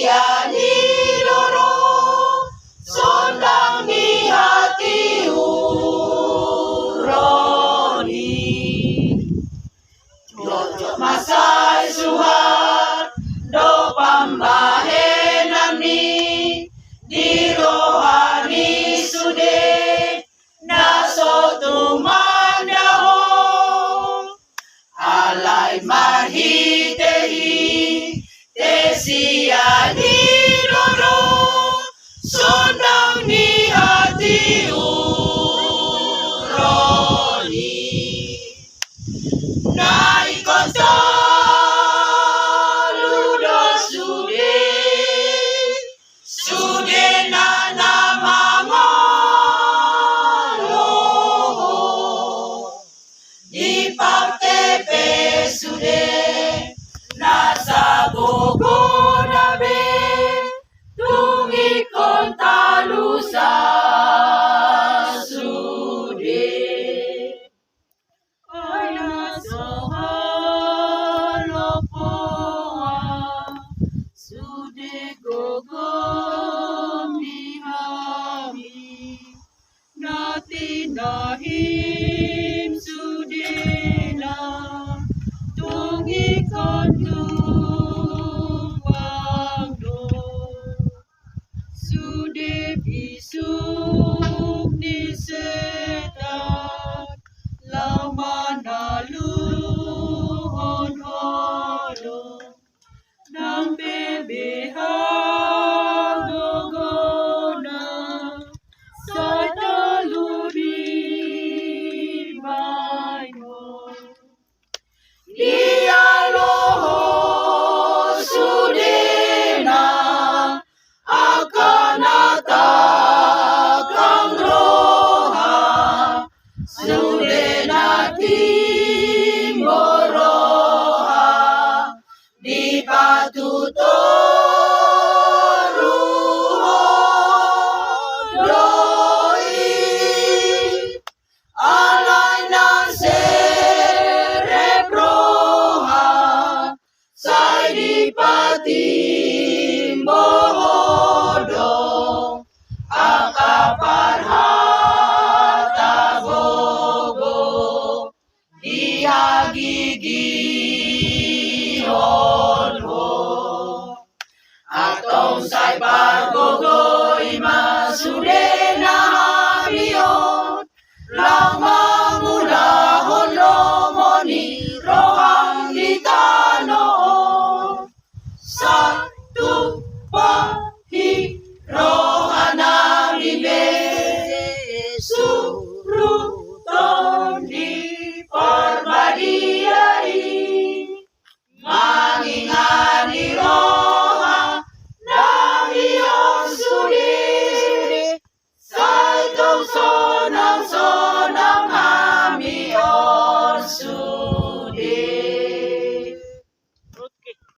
siya ni loro sondang ni hati uroni jojot masay suhar do pambahenan ni di rohani sude naso tumandahong alay marhitehi te siya ni loro sondang ni hati uroni naikota ludo sude na namangolo di pagtepe sude nasa gogonabe tungikon talusa sude ay nasa halopoa sude gogom ni hami natinahim sude na tungikon tuwangdo sude bisuk ni setan laman naluhon hodong nang bebehang gogona sa taluri bayo dialoho sudena akanata kang roha sudena timboroha di patutoruho doi alay na cerebroha say di patimbohodong akaparhata gogo di hagigihon atong say paggogoy masude na hamiyon lamang ulahon lomoni rohang litanoon sa tupahi rohanang ibe